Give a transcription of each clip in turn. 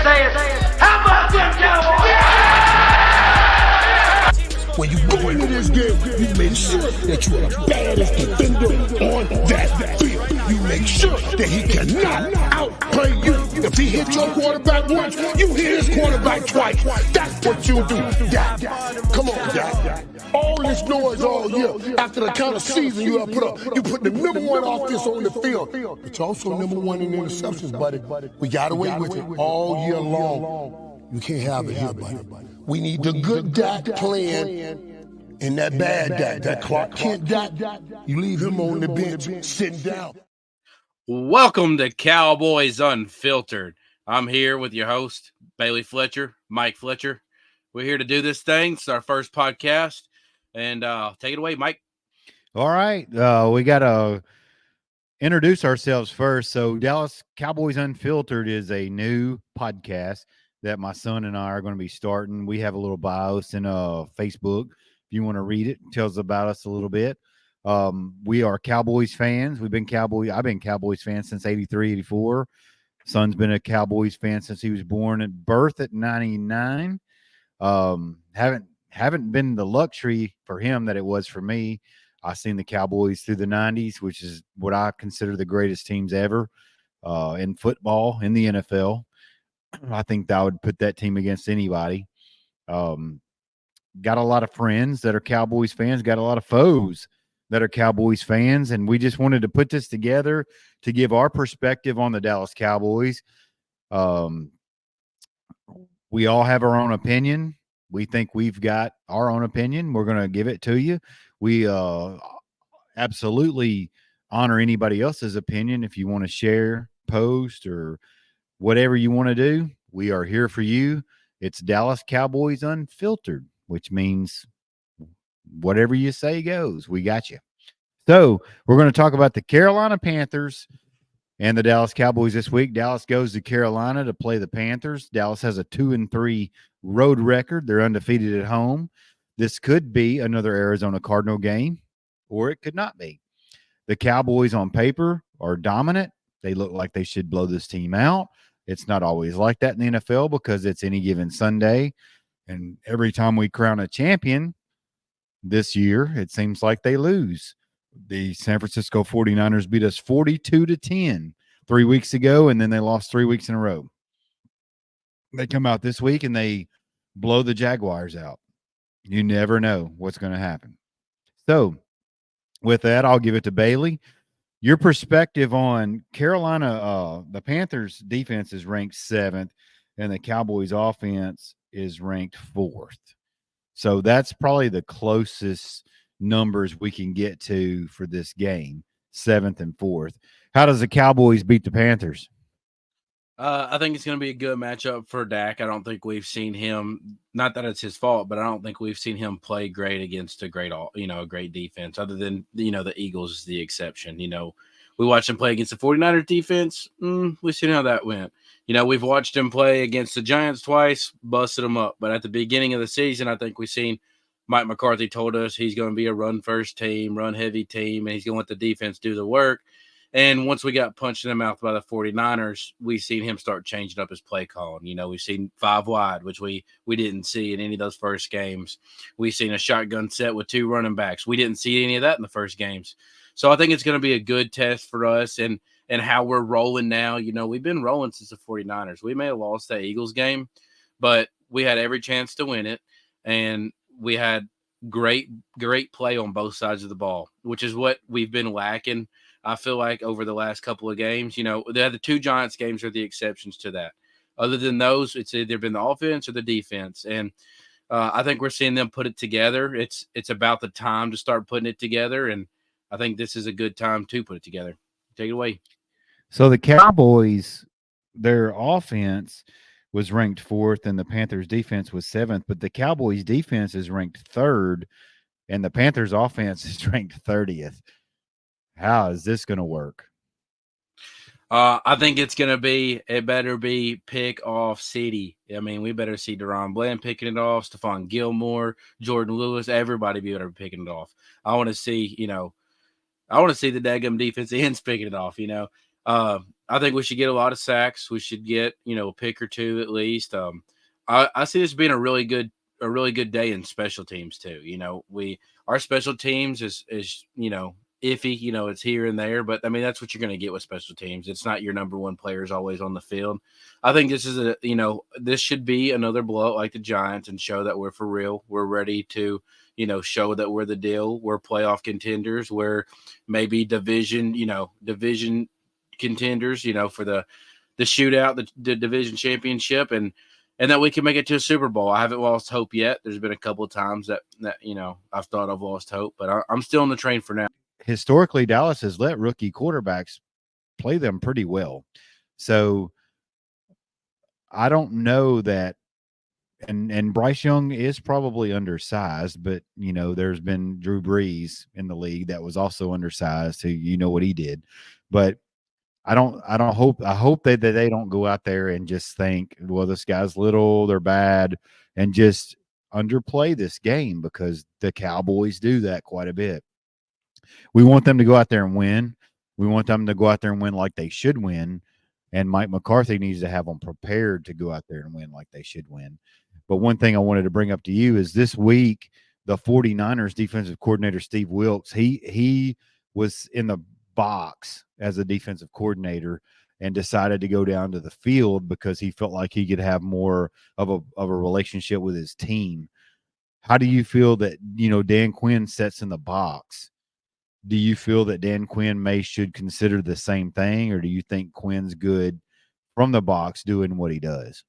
saying, how about them Cowboys? When you go into this game, you make sure that you are the baddest defender on that field. You make sure that he cannot outplay you. If he hits your quarterback once, you hit his quarterback twice. That's what you do. Dak. Come on, Dak. All this noise all year. After the kind of season you have put up, you put the number one offense on the field. But you're also number one in interceptions, buddy. We got away with it all year long. You can't have it here, buddy. We need the good Dak playing and that bad Dak, that Clark Kent Dak. You leave him on the bench sitting down. Welcome to Cowboys Unfiltered. I'm here with your host, Bailey Fletcher, Mike Fletcher. We're here to do this thing. It's our first podcast. And take it away, Mike. All right. We got to introduce ourselves first. So Dallas Cowboys Unfiltered is a new podcast that my son and I are going to be starting. We have a little bios in Facebook. If you want to read it, it tells about us a little bit. We are Cowboys fans. I've been Cowboys fans since 83, 84. Son's been a Cowboys fan since he was born at birth at 99. Haven't been the luxury for him that it was for me. I seen the Cowboys through the 90s, which is what I consider the greatest teams ever in football, in the NFL. I think I would put that team against anybody. Got a lot of friends that are Cowboys fans, got a lot of foes that are Cowboys fans, and we just wanted to put this together to give our perspective on the Dallas Cowboys. We all have our own opinion. We think we've got our own opinion. We're going to give it to you. We absolutely honor anybody else's opinion. If you want to share, post, or whatever you want to do, we are here for you. It's Dallas Cowboys Unfiltered, which means whatever you say goes. We got you. So we're going to talk about the Carolina Panthers and the Dallas Cowboys this week. Dallas goes to Carolina to play the Panthers. Dallas has a 2-3 road record. They're undefeated at home. This could be another Arizona Cardinal game, or it could not be. The Cowboys on paper are dominant. They look like they should blow this team out. It's not always like that in the NFL because it's any given Sunday. And every time we crown a champion this year, it seems like they lose. The San Francisco 49ers beat us 42-10 3 weeks ago, and then they lost 3 weeks in a row. They come out this week and they blow the Jaguars out. You never know what's going to happen. So with that, I'll give it to Bailey. Your perspective on Carolina, the Panthers defense is ranked 7th, and the Cowboys offense is ranked 4th. So that's probably the closest numbers we can get to for this game, 7th and 4th. How does the Cowboys beat the Panthers? I think it's going to be a good matchup for Dak. I don't think we've seen him, not that it's his fault, but I don't think we've seen him play great against a great defense, other than, the Eagles is the exception. We watched him play against the 49ers defense. We've seen how that went. We've watched him play against the Giants twice, busted them up. But at the beginning of the season, I think we've seen Mike McCarthy told us he's going to be a run-first team, run-heavy team, and he's going to let the defense do the work. And once we got punched in the mouth by the 49ers, we've seen him start changing up his play calling. We've seen 5 wide, which we didn't see in any of those first games. We've seen a shotgun set with 2 running backs. We didn't see any of that in the first games. So I think it's going to be a good test for us and how we're rolling now. We've been rolling since the 49ers. We may have lost that Eagles game, but we had every chance to win it. And we had great play on both sides of the ball, which is what we've been lacking. I feel like over the last couple of games, the 2 Giants games are the exceptions to that. Other than those, it's either been the offense or the defense. And I think we're seeing them put it together. It's about the time to start putting it together. And I think this is a good time to put it together. Take it away. So the Cowboys, their offense was ranked 4th and the Panthers defense was 7th, but the Cowboys defense is ranked 3rd and the Panthers offense is ranked 30th. How is this going to work? I think it better be pick off city. I mean, we better see Deron Bland picking it off, Stephon Gilmore, Jordan Lewis, everybody be better picking it off. I want to see the daggum defense ends picking it off, I think we should get a lot of sacks. We should get, a pick or two at least. I see this being a really good day in special teams too. Our special teams is iffy. It's here and there, but I mean that's what you're going to get with special teams. It's not your number one players always on the field. I think this is this should be another blowout like the Giants and show that we're for real. We're ready to show that we're the deal. We're playoff contenders. We're maybe division contenders, for the shootout, the division championship, and that we can make it to a Super Bowl. I haven't lost hope yet. There's been a couple of times that I've thought I've lost hope, but I'm still on the train for now. Historically, Dallas has let rookie quarterbacks play them pretty well. So I don't know that. And Bryce Young is probably undersized, but there's been Drew Brees in the league that was also undersized, who what he did. But I hope that they don't go out there and just think, well, this guy's little, they're bad, and just underplay this game, because the Cowboys do that quite a bit. We want them to go out there and win. We want them to go out there and win like they should win. And Mike McCarthy needs to have them prepared to go out there and win like they should win. But one thing I wanted to bring up to you is this week, the 49ers defensive coordinator, Steve Wilks, he was in the box as a defensive coordinator and decided to go down to the field because he felt like he could have more of a relationship with his team. How do you feel that, Dan Quinn sits in the box? Do you feel that Dan Quinn should consider the same thing, or do you think Quinn's good from the box doing what he does?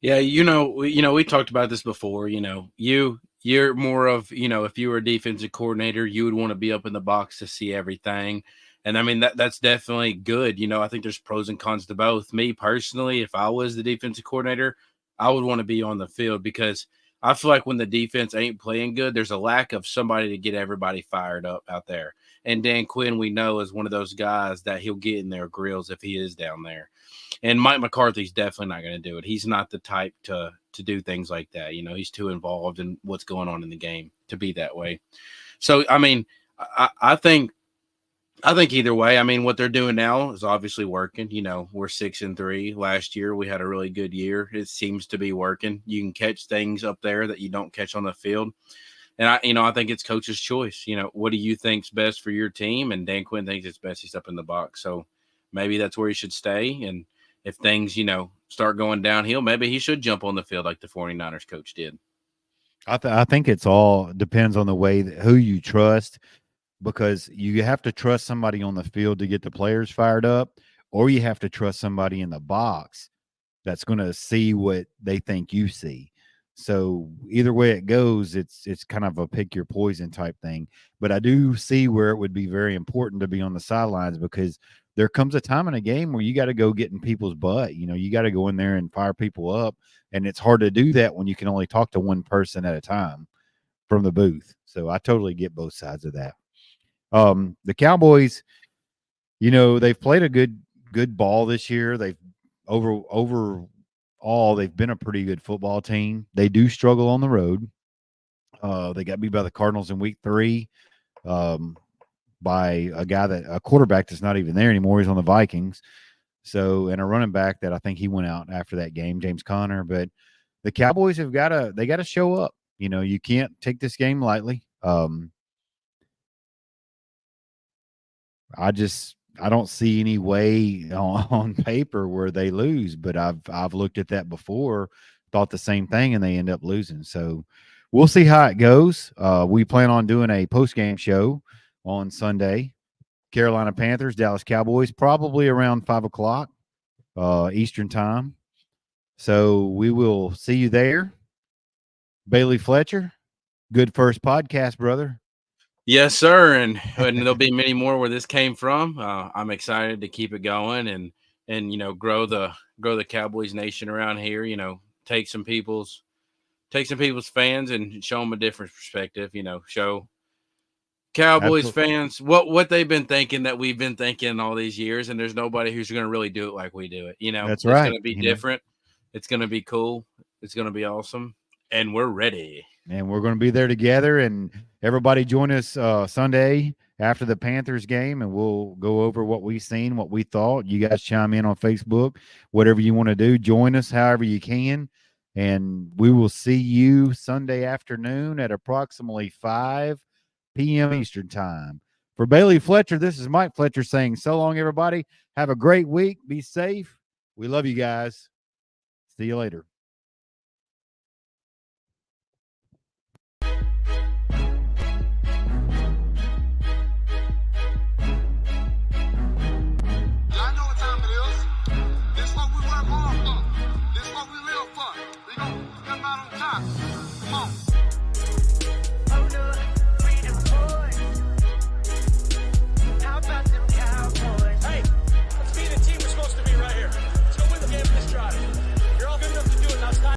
Yeah, we talked about this before. You're more of, if you were a defensive coordinator, you would want to be up in the box to see everything. And I mean, that's definitely good. I think there's pros and cons to both. Me personally, if I was the defensive coordinator, I would want to be on the field, because I feel like when the defense ain't playing good, there's a lack of somebody to get everybody fired up out there. And Dan Quinn, we know, is one of those guys that he'll get in their grills if he is down there. And Mike McCarthy's definitely not going to do it. He's not the type to do things like that. He's too involved in what's going on in the game to be that way. So, I mean, I think either way, I mean, what they're doing now is obviously working. We're 6-3. Last year, we had a really good year. It seems to be working. You can catch things up there that you don't catch on the field. And I think it's coach's choice. What do you think's best for your team? And Dan Quinn thinks it's best he's up in the box. So maybe that's where he should stay. And if things, start going downhill, maybe he should jump on the field like the 49ers coach did. I think it's all depends on the way who you trust, because you have to trust somebody on the field to get the players fired up, or you have to trust somebody in the box that's going to see what they think you see. So either way it goes, it's kind of a pick your poison type thing. But I do see where it would be very important to be on the sidelines, because there comes a time in a game where you got to go get in people's butt. You got to go in there and fire people up. And it's hard to do that when you can only talk to one person at a time from the booth. So I totally get both sides of that. The Cowboys, they've played a good ball this year. They've overall, they've been a pretty good football team. They do struggle on the road. They got beat by the Cardinals in week 3. By a quarterback that's not even there anymore. He's on the Vikings. So, and a running back that I think he went out after that game, James Conner. But the Cowboys they got to show up. You can't take this game lightly. I don't see any way on paper where they lose, but I've looked at that before, thought the same thing, and they end up losing. So we'll see how it goes. We plan on doing a post-game show on Sunday. Carolina Panthers, Dallas Cowboys, probably around 5:00 Eastern time. So we will see you there. Bailey Fletcher, good first podcast, brother. Yes, sir. And there'll be many more where this came from. I'm excited to keep it going and grow the Cowboys nation around here. Take some people's fans and show them a different perspective. Show Cowboys fans what they've been thinking that we've been thinking all these years, and there's nobody who's going to really do it like we do it. That's right. It's going to be different. It's going to be cool. It's going to be awesome. And we're ready. And we're going to be there together. And everybody join us Sunday after the Panthers game, and we'll go over what we've seen, what we thought. You guys chime in on Facebook, whatever you want to do. Join us however you can. And we will see you Sunday afternoon at approximately 5 p.m. Eastern time. For Bailey Fletcher, this is Mike Fletcher saying so long, everybody. Have a great week. Be safe. We love you guys. See you later.